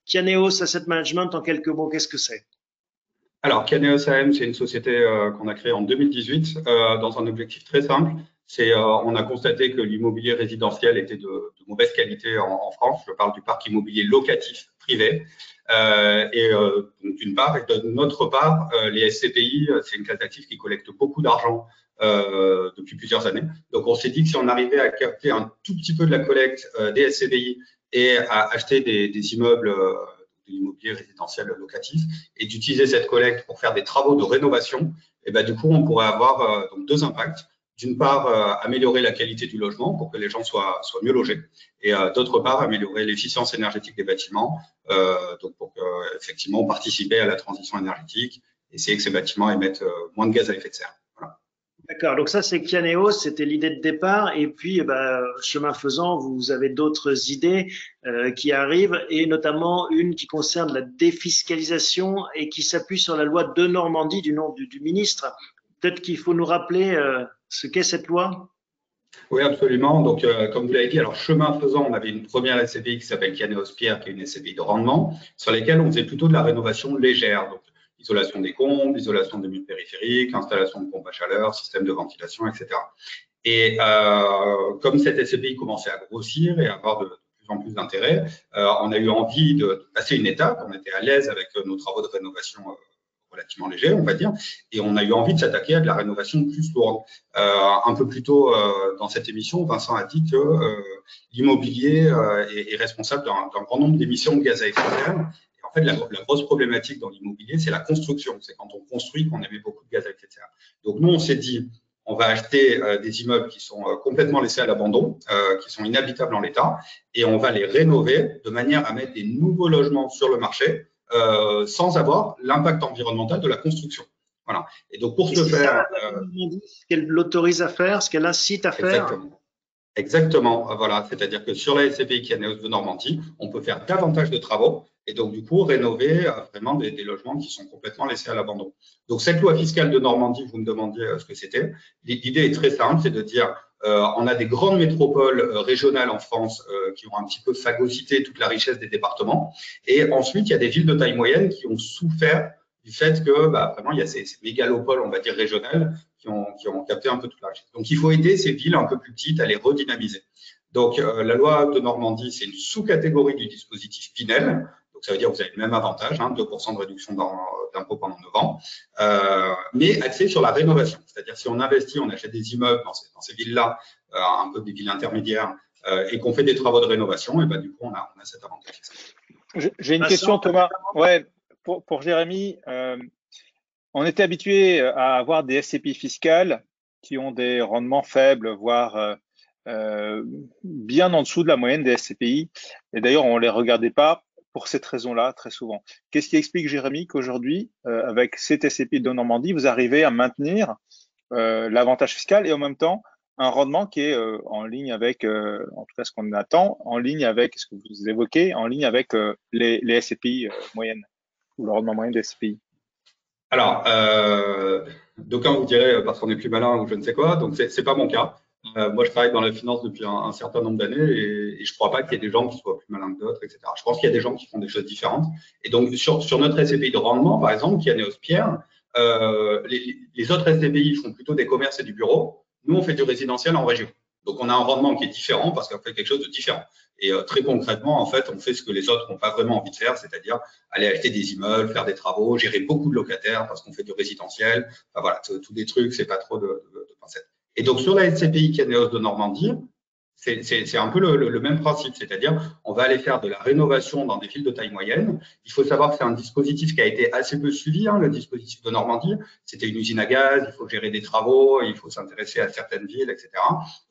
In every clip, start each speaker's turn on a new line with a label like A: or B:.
A: Kianeos Asset Management, en quelques mots, qu'est-ce que c'est?
B: Alors, Kianeos AM, c'est une société qu'on a créée en 2018 dans un objectif très simple. On a constaté que l'immobilier résidentiel était de mauvaise qualité en France. Je parle du parc immobilier locatif privé. Donc, d'une part, et d'une autre part, les SCPI, c'est une classe d'actifs qui collecte beaucoup d'argent depuis plusieurs années. Donc, on s'est dit que si on arrivait à capter un tout petit peu de la collecte des SCPI et à acheter des immeubles de l'immobilier résidentiel locatif et d'utiliser cette collecte pour faire des travaux de rénovation, et ben, du coup, on pourrait avoir donc deux impacts. D'une part, améliorer la qualité du logement pour que les gens soient mieux logés, et d'autre part, améliorer l'efficience énergétique des bâtiments, donc pour effectivement participer à la transition énergétique, essayer que ces bâtiments émettent moins de gaz à effet de serre. Voilà.
A: D'accord, donc ça c'est Kianeos, c'était l'idée de départ, et puis chemin faisant, vous avez d'autres idées qui arrivent, et notamment une qui concerne la défiscalisation et qui s'appuie sur la loi de Normandie du nom du ministre. Peut-être qu'il faut nous rappeler ce qu'est cette loi.
B: Oui, absolument. Donc, comme vous l'avez dit, alors chemin faisant, on avait une première SCPI qui s'appelle Kianeos Pierre, qui est une SCPI de rendement, sur lesquelles on faisait plutôt de la rénovation légère. Donc, isolation des combles, isolation des murs périphériques, installation de pompes à chaleur, système de ventilation, etc. Et comme cette SCPI commençait à grossir et à avoir de plus en plus d'intérêt, on a eu envie de passer une étape. On était à l'aise avec nos travaux de rénovation relativement légers, on va dire, et on a eu envie de s'attaquer à de la rénovation plus lourde. Un peu plus tôt dans cette émission, Vincent a dit que l'immobilier est responsable d'un grand nombre d'émissions de gaz à effet de serre. En fait, la grosse problématique dans l'immobilier, c'est la construction. C'est quand on construit qu'on émet beaucoup de gaz à effet de serre. Donc, nous, on s'est dit, on va acheter des immeubles qui sont complètement laissés à l'abandon, qui sont inhabitables en l'état, et on va les rénover de manière à mettre des nouveaux logements sur le marché sans avoir l'impact environnemental de la construction. Voilà. Et donc, pour
A: Et
B: ce
A: c'est ça
B: faire…
A: la loi de Normandie, ce qu'elle l'autorise à faire, ce qu'elle incite à faire.
B: Exactement. Exactement, voilà. C'est-à-dire que sur la SCPI Kianeos de Normandie, on peut faire davantage de travaux et donc du coup rénover vraiment des logements qui sont complètement laissés à l'abandon. Donc cette loi fiscale de Normandie, vous me demandiez ce que c'était. L'idée est très simple, c'est de dire on a des grandes métropoles régionales en France qui ont un petit peu phagocyté toute la richesse des départements, et ensuite il y a des villes de taille moyenne qui ont souffert du fait que vraiment il y a ces mégalopoles, on va dire régionales, qui ont capté un peu toute la richesse. Donc, il faut aider ces villes un peu plus petites à les redynamiser. Donc, la loi de Normandie, c'est une sous-catégorie du dispositif Pinel. Donc, ça veut dire que vous avez le même avantage, 2% de réduction d'impôt pendant 9 ans, mais axé sur la rénovation. C'est-à-dire, si on investit, on achète des immeubles dans ces villes-là, un peu des villes intermédiaires, et qu'on fait des travaux de rénovation, et ben, du coup, on a cet avantage.
C: J'ai une question, Thomas. Ouais, pour Jérémy. On était habitué à avoir des SCPI fiscales qui ont des rendements faibles, voire bien en dessous de la moyenne des SCPI. Et d'ailleurs, on ne les regardait pas pour cette raison-là très souvent. Qu'est-ce qui explique, Jérémy, qu'aujourd'hui, avec cette SCPI de Normandie, vous arrivez à maintenir l'avantage fiscal et en même temps un rendement qui est en ligne avec, en tout cas ce qu'on attend, en ligne avec ce que vous évoquez, en ligne avec les SCPI moyennes ou le rendement moyen des SCPI?
B: Alors, d'aucuns vous diraient parce qu'on est plus malin ou je ne sais quoi, donc c'est pas mon cas. Moi, je travaille dans la finance depuis un certain nombre d'années et je crois pas qu'il y ait des gens qui soient plus malins que d'autres, etc. Je pense qu'il y a des gens qui font des choses différentes. Et donc, sur notre SCPI de rendement, par exemple, qui est Neos Pierre, les autres SCPI font plutôt des commerces et du bureau. Nous, on fait du résidentiel en région. Donc, on a un rendement qui est différent parce qu'on fait quelque chose de différent. Et très concrètement, en fait, on fait ce que les autres n'ont pas vraiment envie de faire, c'est-à-dire aller acheter des immeubles, faire des travaux, gérer beaucoup de locataires parce qu'on fait du résidentiel. Enfin, voilà, tous des trucs, c'est pas trop de pincettes. Et donc, sur la SCPI Kianeos de Normandie, c'est un peu le même principe, c'est-à-dire on va aller faire de la rénovation dans des villes de taille moyenne. Il faut savoir que c'est un dispositif qui a été assez peu suivi, le dispositif de Normandie. C'était une usine à gaz, il faut gérer des travaux, il faut s'intéresser à certaines villes, etc.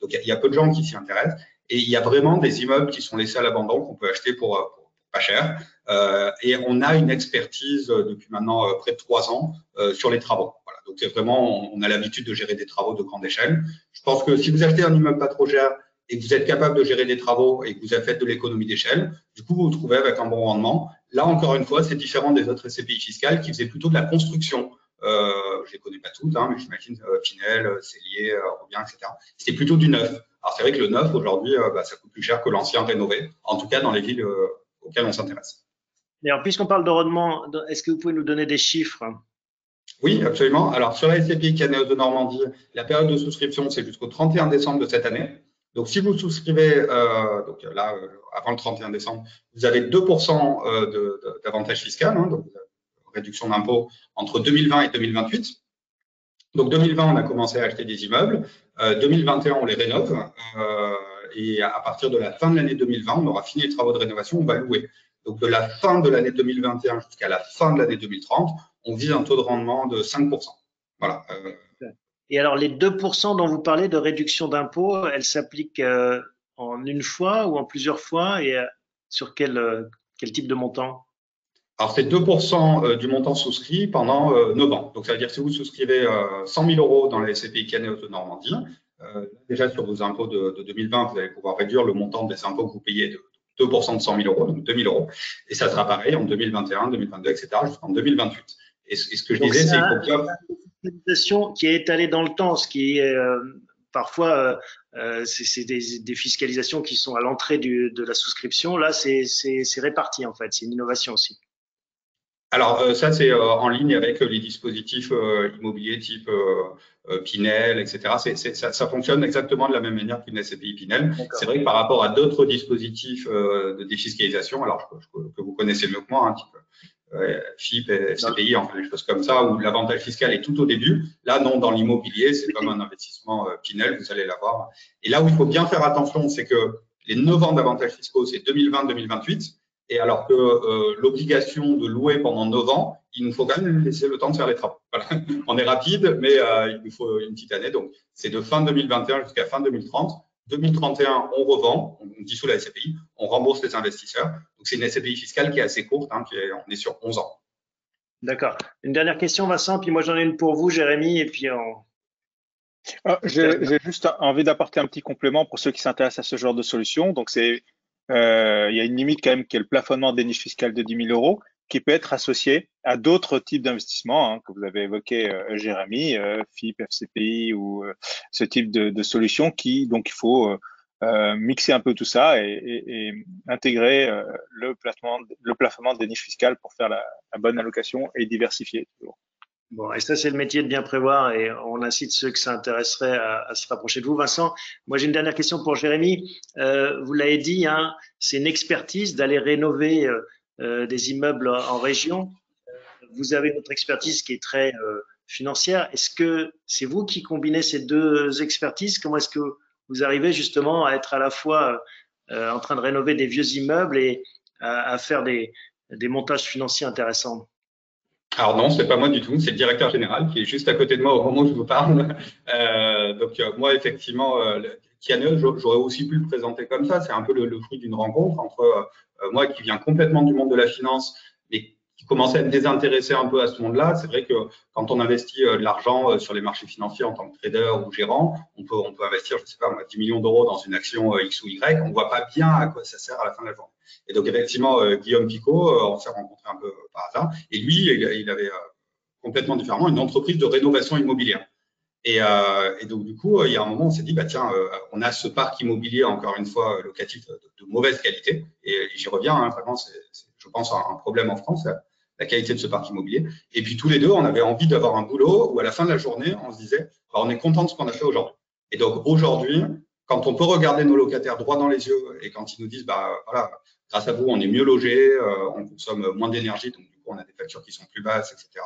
B: Donc il y a peu de gens qui s'y intéressent. Et il y a vraiment des immeubles qui sont laissés à l'abandon qu'on peut acheter pour pas cher. Et on a une expertise depuis maintenant près de 3 ans sur les travaux. Voilà. Donc c'est vraiment, on a l'habitude de gérer des travaux de grande échelle. Je pense que si vous achetez un immeuble pas trop cher et que vous êtes capable de gérer des travaux et que vous avez fait de l'économie d'échelle, du coup, vous vous trouvez avec un bon rendement. Là, encore une fois, c'est différent des autres SCPI fiscales qui faisaient plutôt de la construction. Je les connais pas toutes, mais j'imagine Pinel, Cellier, Robien, etc. C'était plutôt du neuf. Alors, c'est vrai que le neuf, aujourd'hui, ça coûte plus cher que l'ancien rénové, en tout cas dans les villes auxquelles on s'intéresse.
A: Mais alors, puisqu'on parle de rendement, est-ce que vous pouvez nous donner des chiffres?
B: Oui, absolument. Alors, sur la SCPI Caneos de Normandie, la période de souscription, c'est jusqu'au 31 décembre de cette année. Donc, si vous souscrivez, donc là, avant le 31 décembre, vous avez 2% d'avantage fiscal, hein, donc réduction d'impôt entre 2020 et 2028. Donc, 2020, on a commencé à acheter des immeubles. 2021, on les rénove. Et à partir de la fin de l'année 2020, on aura fini les travaux de rénovation, on va louer. Donc, de la fin de l'année 2021 jusqu'à la fin de l'année 2030, on vise un taux de rendement de 5%. Voilà.
A: Et alors, les 2% dont vous parlez de réduction d'impôt, elles s'appliquent en une fois ou en plusieurs fois et sur quel type de montant?
B: Alors, c'est 2% du montant souscrit pendant 9 ans. Donc, ça veut dire que si vous souscrivez 100 000 euros dans la SCPI Caneos de Normandie, déjà sur vos impôts de 2020, vous allez pouvoir réduire le montant des impôts que vous payez de 2% de 100 000 euros, donc 2 000 euros. Et ça sera pareil en 2021, 2022, etc., jusqu'en 2028. Et ce que je disais, c'est qu'il faut bien…
A: C'est une fiscalisation qui est étalée dans le temps, ce qui est parfois c'est des fiscalisations qui sont à l'entrée de la souscription. Là, c'est réparti en fait. C'est une innovation aussi.
B: Alors, ça, c'est en ligne avec les dispositifs immobiliers type Pinel, etc. Ça fonctionne exactement de la même manière qu'une SCPI Pinel. C'est vrai que par rapport à d'autres dispositifs de défiscalisation, alors que vous connaissez mieux que moi, hein, type FIP, FCPI, enfin des choses comme ça, où l'avantage fiscal est tout au début. Là, non, dans l'immobilier, c'est comme un investissement Pinel, vous allez l'avoir. Et là où il faut bien faire attention, c'est que les 9 ans d'avantages fiscaux, c'est 2020-2028. Et alors que l'obligation de louer pendant 9 ans, il nous faut quand même laisser le temps de faire les travaux. Voilà. On est rapide, mais il nous faut une petite année. Donc, c'est de fin 2021 jusqu'à fin 2030. 2031, on revend, on dissout la SCPI, on rembourse les investisseurs. Donc, c'est une SCPI fiscale qui est assez courte, hein, on est sur 11 ans.
A: D'accord. Une dernière question, Vincent, puis moi j'en ai une pour vous, Jérémy, et puis
C: j'ai juste envie d'apporter un petit complément pour ceux qui s'intéressent à ce genre de solution. Donc, il y a une limite quand même qui est le plafonnement des niches fiscales de 10 000 euros qui peut être associé à d'autres types d'investissements hein, que vous avez évoqué, Jérémy, FIP, FCPI ou ce type de solution donc il faut mixer un peu tout ça et intégrer le plafonnement des niches fiscales pour faire la bonne allocation et diversifier toujours.
A: Bon, et ça, c'est le métier de bien prévoir et on incite ceux que ça intéresserait à se rapprocher de vous. Vincent, moi, j'ai une dernière question pour Jérémy. Vous l'avez dit, hein, c'est une expertise d'aller rénover des immeubles en région. Vous avez notre expertise qui est très financière. Est-ce que c'est vous qui combinez ces deux expertises? Comment est-ce que vous arrivez justement à être à la fois en train de rénover des vieux immeubles et à faire des montages financiers intéressants?
B: Alors non, c'est pas moi du tout, c'est le directeur général qui est juste à côté de moi au moment où je vous parle. Moi, effectivement, Caneos, j'aurais aussi pu le présenter comme ça. C'est un peu le fruit d'une rencontre entre moi qui viens complètement du monde de la finance, mais qui commençait à me désintéresser un peu à ce monde-là. C'est vrai que quand on investit de l'argent sur les marchés financiers en tant que trader ou gérant, on peut investir, je sais pas, 10 millions d'euros dans une action X ou Y. On voit pas bien à quoi ça sert à la fin de la journée. Et donc, effectivement, Guillaume Picot, on s'est rencontrés un peu par hasard. Et lui, il avait complètement différemment une entreprise de rénovation immobilière. Et donc, du coup, il y a un moment, on s'est dit, bah, tiens, on a ce parc immobilier, encore une fois, locatif de mauvaise qualité. Et j'y reviens, hein, vraiment, c'est, je pense, un problème en France, la qualité de ce parc immobilier. Et puis, tous les deux, on avait envie d'avoir un boulot où, à la fin de la journée, on se disait, bah, on est content de ce qu'on a fait aujourd'hui. Et donc, aujourd'hui, quand on peut regarder nos locataires droit dans les yeux et quand ils nous disent, bah, voilà, grâce à vous, on est mieux logé, on consomme moins d'énergie, donc du coup, on a des factures qui sont plus basses, etc.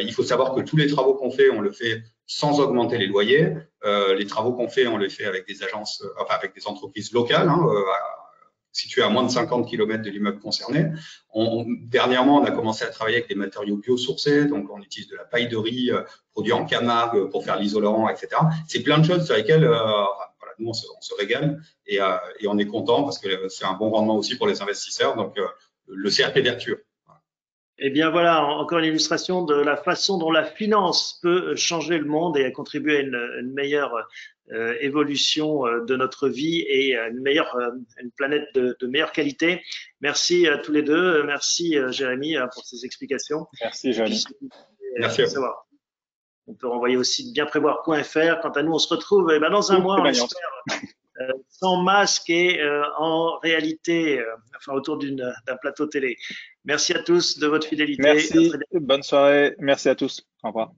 B: Il faut savoir que tous les travaux qu'on fait, on le fait sans augmenter les loyers. Les travaux qu'on fait, on les fait avec des agences, enfin avec des entreprises locales, hein, situées à moins de 50 km de l'immeuble concerné. Dernièrement, on a commencé à travailler avec des matériaux biosourcés, donc on utilise de la paille de riz produite en Camargue pour faire l'isolant, etc. C'est plein de choses sur lesquelles nous, on se régale et on est content parce que c'est un bon rendement aussi pour les investisseurs. Donc, le cercle est vertueux.
A: Eh bien voilà, encore une illustration de la façon dont la finance peut changer le monde et contribuer à une meilleure évolution de notre vie et à une planète de meilleure qualité. Merci à tous les deux. Merci Jérémy pour ces explications.
C: Merci Jérémy.
B: Merci.
A: On peut renvoyer aussi de bienprévoir.fr. Quant à nous, on se retrouve dans un mois, on espère, sans masque et en réalité, enfin autour d'un plateau télé. Merci à tous de votre fidélité.
C: Merci, bonne soirée. Merci à tous. Au revoir.